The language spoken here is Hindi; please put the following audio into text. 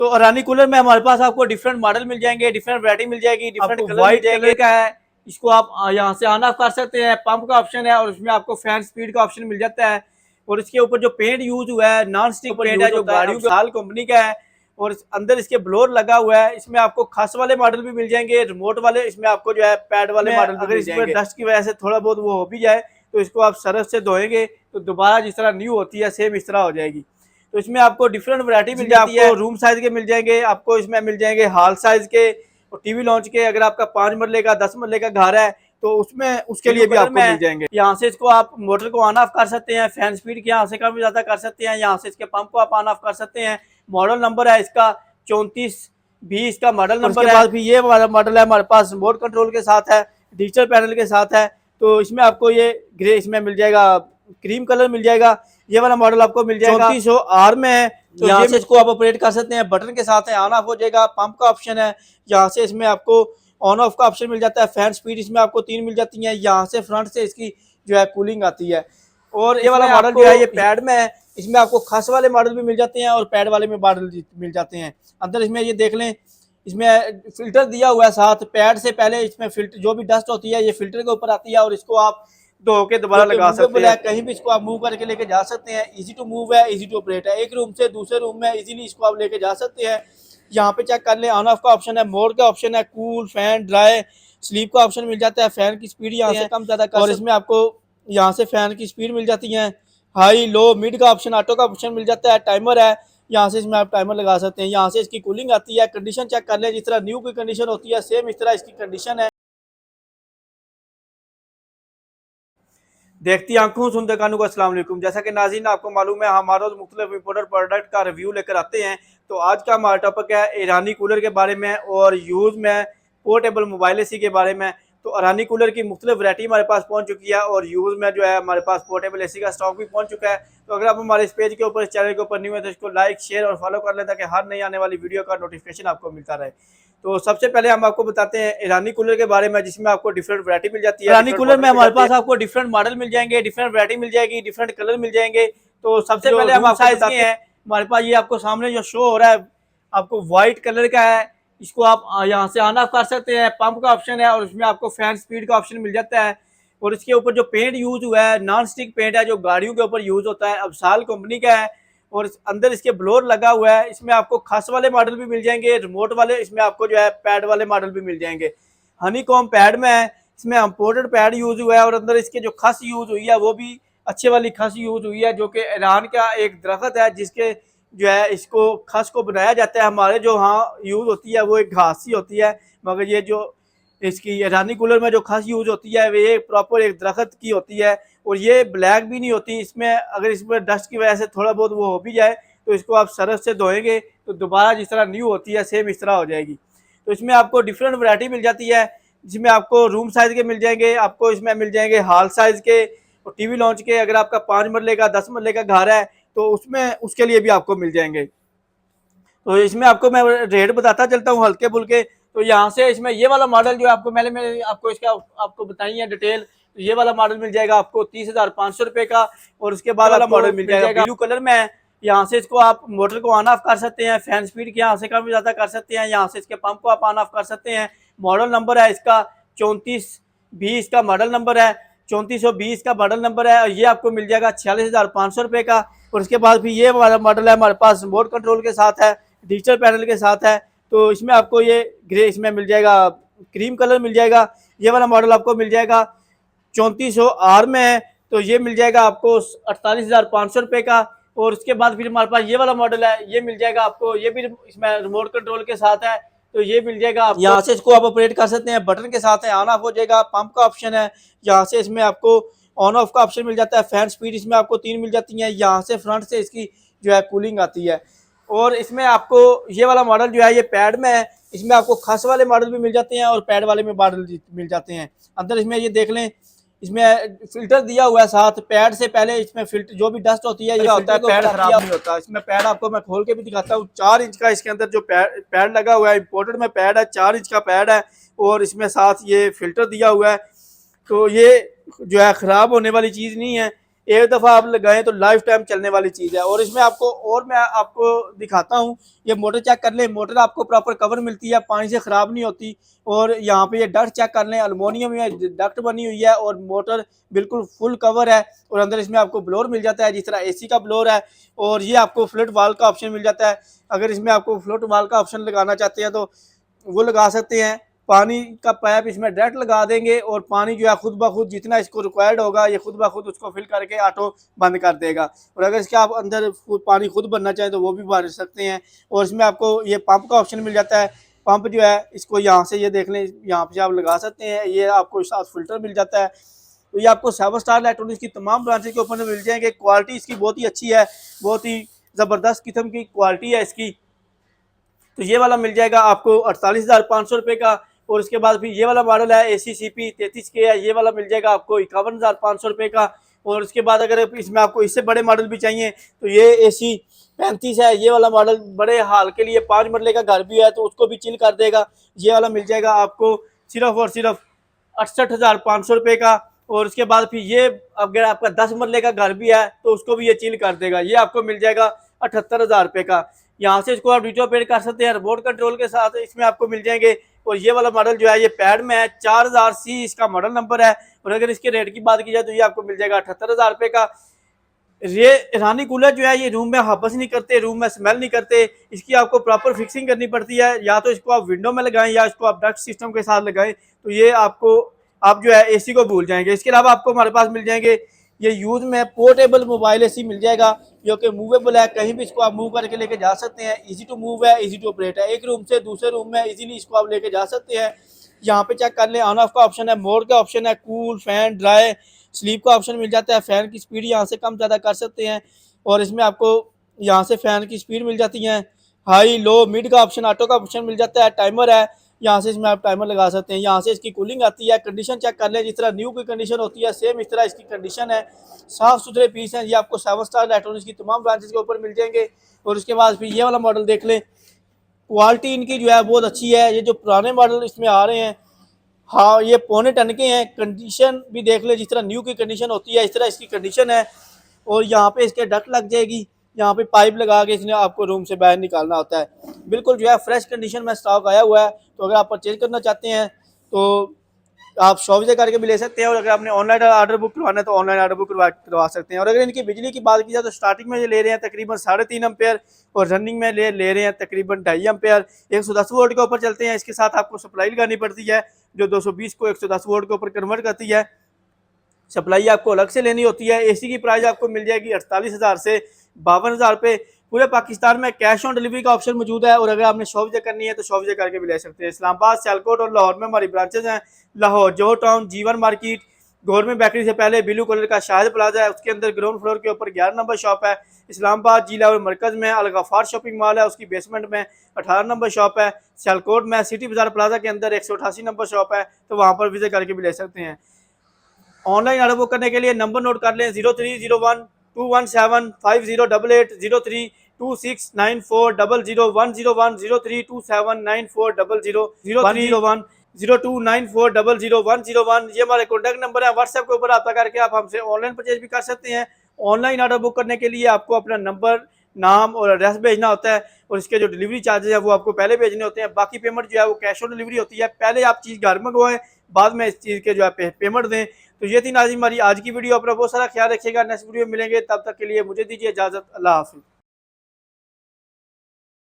तो अरानी कूलर में हमारे पास आपको डिफरेंट मॉडल मिल जाएंगे, डिफरेंट वैरायटी मिल जाएगी, डिफरेंट कलर व्हाइट कलर का है। इसको आप यहाँ से ऑन ऑफ कर सकते हैं, पंप का ऑप्शन है और उसमें आपको फैन स्पीड का ऑप्शन मिल जाता है। और इसके ऊपर जो पेंट यूज हुआ है नॉन स्टिक पेंट है जो गाड़ियों के साल कंपनी का है। और अंदर इसके ब्लोर लगा हुआ है। इसमें आपको खास वाले मॉडल भी मिल जाएंगे, रिमोट वाले। इसमें आपको जो है पैड वाले मॉडल अगर इसमें डस्ट की वजह से थोड़ा बहुत वो हो भी जाए तो इसको आप सरफ से धोएंगे तो दोबारा जिस तरह न्यू होती है सेम इस तरह हो जाएगी। तो इसमें आपको डिफरेंट वैरायटी मिल जाती है। रूम साइज के मिल जाएंगे, आपको इसमें मिल जाएंगे हॉल साइज के और टीवी लॉन्च के। अगर आपका 5 मरले का 10 मरले का घर है तो उसमें उसके लिए भी आपको मिल जाएंगे। यहाँ से इसको आप मोटर को ऑन ऑफ कर सकते हैं, फैन स्पीड के यहाँ से कम ज्यादा कर सकते हैं। यहाँ से इसके पंप को आप ऑन ऑफ कर सकते हैं। मॉडल नंबर है इसका 3420 का मॉडल नंबर है। भी ये मॉडल है हमारे पास रिमोट कंट्रोल के साथ है, डिजिटल पैनल के साथ है। तो इसमें आपको ये ग्रे इसमें मिल जाएगा, क्रीम कलर मिल जाएगा। ये वाला मॉडल आपको मिल जाएगा 3400R में है। तो यहाँ से इसको आप ऑपरेट कर सकते हैं, बटन के साथ है, ऑन ऑफ हो जाएगा। पंप का ऑप्शन है, यहाँ से इसमें आपको ऑन ऑफ का ऑप्शन मिल जाता है। फैन स्पीड इसमें आपको 3 मिल जाती है। यहाँ से फ्रंट से इसकी जो है कूलिंग आती है। और ये वाला मॉडल जो है ये पैड में है। इसमें आपको खास वाले मॉडल भी मिल जाते हैं और पैड वाले में मॉडल मिल जाते हैं। अंदर इसमें ये देख लें, इसमें फिल्टर दिया हुआ है साथ। पैड से पहले इसमें फिल्टर जो भी डस्ट होती है ये फिल्टर के ऊपर आती है और इसको आप धो के दोबारा लगा सकते हैं। कहीं भी इसको आप मूव करके लेके जा सकते हैं। इजी टू मूव है, इजी टू ऑपरेट है। एक रूम से दूसरे रूम में इजीली इसको आप लेके जा सकते हैं। यहाँ पे चेक कर ले, ऑन ऑफ का ऑप्शन है, मोड का ऑप्शन है, कूल, फैन, ड्राई, स्लीप का ऑप्शन मिल जाता है। फैन की स्पीड यहाँ से कम ज्यादा और इसमें आपको यहाँ से फैन की स्पीड मिल जाती है। हाई लो मिड का ऑप्शन, ऑटो का ऑप्शन मिल जाता है। टाइमर है, यहाँ से इसमें आप टाइमर लगा सकते हैं। यहाँ से इसकी कूलिंग आती है। कंडीशन चेक कर ले, जिस तरह न्यू की कंडीशन होती है सेम इस तरह इसकी कंडीशन है। देखती आंखों सुनते कानों को अस्सलाम वालेकुम। जैसा कि नाज़रीन आपको मालूम है हमारा मुख्तलिफ इंपोर्टेड प्रोडक्ट का रिव्यू लेकर आते हैं। तो आज का हमारा टॉपिक है ईरानी कूलर के बारे में और यूज़ में पोर्टेबल मोबाइल एसी के बारे में। तो ईरानी कूलर की मुख्तलिफ वैरायटी हमारे पास पहुंच चुकी है और यूज़ में जो है हमारे पास पोर्टेबल एसी का स्टॉक भी पहुंच चुका है। तो अगर आप हमारे इस पेज के ऊपर, इस चैनल के ऊपर न्यू है तो इसको लाइक, शेयर और फॉलो कर लें ताकि हर नई आने वाली वीडियो का नोटिफिकेशन आपको मिलता रहे। तो सबसे पहले हम आपको बताते हैं ईरानी कूलर के बारे में, जिसमें आपको डिफरेंट वैरायटी मिल जाती है। ईरानी कूलर में हमारे पास आपको डिफरेंट मॉडल मिल जाएंगे, डिफरेंट वैरायटी मिल जाएगी, डिफरेंट कलर मिल जाएंगे। तो सबसे पहले हम आपको बताते हैं, हमारे पास ये आपको सामने जो शो हो रहा है आपको व्हाइट कलर का है। इसको आप यहाँ से ऑन ऑफ कर सकते हैं। पंप का ऑप्शन है और उसमें आपको फैन स्पीड का ऑप्शन मिल जाता है। और इसके ऊपर जो पेंट यूज हुआ है नॉन स्टिक पेंट है जो गाड़ियों के ऊपर यूज होता है, अब साल कंपनी का है। और अंदर इसके ब्लोर लगा हुआ है। इसमें आपको खास वाले मॉडल भी मिल जाएंगे, रिमोट वाले। इसमें आपको जो है पैड वाले मॉडल भी मिल जाएंगे। हनी कॉम पैड में है, इसमें इम्पोर्टेड पैड यूज हुआ है और अंदर इसके जो खस यूज हुई है वो भी अच्छे वाली खस यूज हुई है, जो कि ईरान का एक दरख्त है जिसके जो है इसको खस को बनाया जाता है। हमारे जो हाँ यूज होती है वो एक घास ही होती है, मगर ये जो इसकी ईरानी कूलर में जो खस यूज होती है वे प्रॉपर एक दरख्त की होती है। और ये ब्लैक भी नहीं होती। इसमें अगर इसमें डस्ट की वजह से थोड़ा बहुत वो हो भी जाए तो इसको आप सरफ से धोएंगे तो दोबारा जिस तरह न्यू होती है सेम इस तरह हो जाएगी। तो इसमें आपको डिफरेंट वैरायटी मिल जाती है, जिसमें आपको रूम साइज के मिल जाएंगे, आपको इसमें मिल जाएंगे हॉल साइज के और टीवी लॉन्च के। अगर आपका 5 मरले का 10 मरले का घर है तो उसमें उसके लिए भी आपको मिल जाएंगे। तो इसमें आपको मैं रेट बताता चलता हूँ हल्के फुल्के। तो यहाँ से इसमें ये वाला मॉडल जो है आपको मैंने आपको इसका आपको बताई है डिटेल। तो ये वाला मॉडल मिल जाएगा आपको 30,500 रुपये का। और उसके बाद वाला मॉडल मिल जाएगा ब्लू कलर में है। यहाँ से इसको आप मोटर को ऑन ऑफ कर सकते हैं, फैन स्पीड के यहाँ से कम ज़्यादा कर सकते हैं। यहाँ से इसके पंप को आप ऑन ऑफ कर सकते हैं। मॉडल नंबर है इसका 3420 का मॉडल नंबर है, 3420 का मॉडल नंबर है। और ये आपको मिल जाएगा 46,500 रुपये का। और उसके बाद भी ये वाला मॉडल है हमारे पास रिमोट कंट्रोल के साथ है, डिजिटल पैनल के साथ है। तो इसमें आपको ये ग्रे इसमें मिल जाएगा, क्रीम कलर मिल जाएगा। ये वाला मॉडल आपको मिल जाएगा 3400R में है। तो ये मिल जाएगा आपको 48,500 रुपये का। और उसके बाद फिर हमारे पास ये वाला मॉडल है, ये मिल जाएगा आपको, ये भी इसमें रिमोट कंट्रोल के साथ है। तो ये मिल जाएगा आपको, यहाँ से इसको आप ऑपरेट कर सकते हैं, बटन के साथ है, ऑन ऑफ हो जाएगा। पंप का ऑप्शन है, यहाँ से इसमें आपको ऑन ऑफ का ऑप्शन मिल जाता है। फैन स्पीड इसमें आपको 3 मिल जाती है। यहाँ से फ्रंट से इसकी जो है कूलिंग आती है। और इसमें आपको ये वाला मॉडल जो है ये पैड में है। इसमें आपको खास वाले मॉडल भी मिल जाते हैं और पैड वाले में मॉडल मिल जाते हैं। अंदर इसमें ये देख लें, इसमें फिल्टर दिया हुआ है साथ। पैड से पहले इसमें फिल्टर जो भी डस्ट होती है ये होता है, पैड खराब नहीं होता। इसमें पैड आपको मैं खोल के भी दिखाता हूँ। 4 इंच का इसके अंदर जो पैड लगा हुआ है, इंपोर्टेड में पैड है, 4 इंच का पैड है। और इसमें साथ ये फिल्टर दिया हुआ है। तो ये जो है ख़राब होने वाली चीज़ नहीं है। एक दफ़ा आप लगाएं तो लाइफ टाइम चलने वाली चीज़ है। और इसमें आपको और मैं आपको दिखाता हूँ, ये मोटर चेक कर लें, मोटर आपको प्रॉपर कवर मिलती है, पानी से ख़राब नहीं होती। और यहाँ पे ये डक्ट चेक कर लें, एलुमिनियम में डक्ट बनी हुई है और मोटर बिल्कुल फुल कवर है। और अंदर इसमें आपको ब्लोअर मिल जाता है, जिस तरह एसी का ब्लोअर है। और ये आपको फ्लड वाल का ऑप्शन मिल जाता है, अगर इसमें आपको फ्लड वाल का ऑप्शन लगाना चाहते हैं तो वो लगा सकते हैं। पानी का पाइप इसमें डायरेक्ट लगा देंगे और पानी जो है खुद ब खुद जितना इसको रिक्वायर्ड होगा ये खुद ब खुद उसको फिल करके ऑटो बंद कर देगा। और अगर इसके आप अंदर पानी खुद भरना चाहें तो वो भी भर सकते हैं। और इसमें आपको ये पंप का ऑप्शन मिल जाता है, पंप जो है इसको यहाँ से ये देख लें, यहाँ पे आप लगा सकते हैं, ये आपको साथ फिल्टर मिल जाता है। तो ये आपको 7 स्टार इलेक्ट्रॉनिक्स की तमाम ब्रांचेज के ऊपर मिल जाएंगे। क्वालिटी इसकी बहुत ही अच्छी है, बहुत ही ज़बरदस्त किस्म की क्वालिटी है इसकी। तो ये वाला मिल जाएगा आपको 48,500 रुपये का। और उसके बाद फिर ये वाला मॉडल है ACCP 33K है, ये वाला मिल जाएगा आपको 51,500 रुपये का। और उसके बाद अगर इसमें आपको इससे बड़े मॉडल भी चाहिए तो ये AC 35 है, ये वाला मॉडल बड़े हाल के लिए 5 मरले का घर भी है तो उसको भी चिल कर देगा। ये वाला मिल जाएगा आपको सिर्फ और सिर्फ 68,500 रुपये का। और उसके बाद फिर ये अगर आपका 10 मरले का घर भी है तो उसको भी ये चिल कर देगा, ये आपको मिल जाएगा 78,000 रुपये का। यहाँ से इसको आप डिटो पेड कर सकते हैं रिमोट कंट्रोल के साथ, इसमें आपको मिल जाएंगे। और ये वाला मॉडल जो है ये पैड में है, 4000C इसका मॉडल नंबर है। और अगर इसके रेट की बात की जाए तो ये आपको मिल जाएगा 78,000 रुपये का। ये ईरानी कूलर जो है ये रूम में हबस नहीं करते, रूम में स्मेल नहीं करते, इसकी आपको प्रॉपर फिक्सिंग करनी पड़ती है। या तो इसको आप विंडो में लगाएं या इसको आप डक्ट सिस्टम के साथ लगाएं, तो ये आपको आप जो है AC को भूल जाएंगे। इसके अलावा आपको हमारे पास मिल जाएंगे ये यूज में पोर्टेबल मोबाइल AC मिल जाएगा, जो कि मूवेबल है, कहीं भी इसको आप मूव करके लेके जा सकते हैं। इजी टू मूव है, इजी टू ऑपरेट है, एक रूम से दूसरे रूम में इजीली इसको आप लेके जा सकते हैं। यहाँ पे चेक कर लें, ऑन ऑफ का ऑप्शन है, मोड का ऑप्शन है, कूल, फैन, ड्राई, स्लीप का ऑप्शन मिल जाता है। फ़ैन की स्पीड यहाँ से कम ज़्यादा कर सकते हैं। और इसमें आपको यहाँ से फ़ैन की स्पीड मिल जाती है, हाई लो मिड का ऑप्शन, ऑटो का ऑप्शन मिल जाता है, टाइमर है, यहाँ से इसमें आप टाइमर लगा सकते हैं। यहाँ से इसकी कूलिंग आती है। कंडीशन चेक कर लें, जिस तरह न्यू की कंडीशन होती है सेम इस तरह इसकी कंडीशन है। साफ़ सुथरे पीस हैं, ये आपको 7 स्टार इलेक्ट्रॉनिक्स की तमाम ब्रांचेस के ऊपर मिल जाएंगे। और उसके बाद फिर ये वाला मॉडल देख लें, क्वालिटी इनकी जो है बहुत अच्छी है। ये जो पुराने मॉडल इसमें आ रहे हैं, हाँ ये पौने टन के हैं। कंडीशन भी देख ले, जिस तरह न्यू की कंडीशन होती है इस तरह इसकी कंडीशन है। और यहाँ पे इसके डक्ट लग जाएगी, यहाँ पे पाइप लगा के इसने आपको रूम से बाहर निकालना होता है। बिल्कुल जो है फ्रेश कंडीशन में स्टॉक आया हुआ है। तो अगर आप परचेज करना चाहते हैं तो आप शॉप से करके भी ले सकते हैं। और अगर आपने ऑनलाइन ऑर्डर बुक करवाना है तो ऑनलाइन ऑर्डर बुक करवा सकते हैं। और अगर इनकी बिजली की बात की जाए तो स्टार्टिंग में ये ले रहे हैं तकरीबन 3.5 एम्पेयर और रनिंग में ले रहे हैं तकरीबन 2.5 एम्पेयर। 110 वोल्ट के ऊपर चलते हैं। इसके साथ आपको सप्लाई लगानी पड़ती है जो 220 को 110 वोल्ट के ऊपर कन्वर्ट करती है। सप्लाई आपको अलग से लेनी होती है। AC की प्राइस आपको मिल जाएगी 48,000 से 52,000 रुपये। पूरे पाकिस्तान में कैश ऑन डिलीवरी का ऑप्शन मौजूद है। और अगर आपने शॉप से करनी है तो शॉप से करके भी ले सकते हैं। इस्लामाबाद, सियालकोट और लाहौर में हमारी ब्रांचेज हैं। लाहौर जोहर टाउन, जीवन मार्केट, गवर्नमेंट बेकरी से पहले ब्लू कलर का शाहिद प्लाजा है, उसके अंदर ग्राउंड फ्लोर के ऊपर 11 नंबर शॉप है। इस्लामाबाद जिला और मरकज़ में अल गफ्फार शॉपिंग मॉल है, उसकी बेसमेंट में 18 नंबर शॉप है। सियालकोट में सिटी बाजार प्लाजा के अंदर 188 नंबर शॉप है, तो वहाँ पर विजिट करके भी ले सकते हैं। ऑनलाइन ऑर्डर बुक करने के लिए नंबर नोट कर लें, 0301217508 032694001001 032794000101 0294000101। ये हमारे कॉन्टैक्ट नंबर है। व्हाट्सएप के ऊपर रब्ता करके आप हमसे ऑनलाइन परचेज भी कर सकते हैं। ऑनलाइन ऑर्डर बुक करने के लिए आपको अपना नंबर, नाम और एड्रेस भेजना होता है और इसके जो डिलीवरी चार्जेस है वो आपको पहले भेजने होते हैं। बाकी पेमेंट जो है वो कैश ऑन डिलीवरी होती है। पहले आप चीज़ घर मंगवाएं, बाद में इस चीज़ के जो है पेमेंट दें। तो ये थी नाज़रीन हमारी आज की वीडियो। अपना बहुत सारा ख्याल रखिएगा। नेक्स्ट वीडियो में मिलेंगे, तब तक के लिए मुझे दीजिए इजाज़त। अल्लाह हाफ़िज़।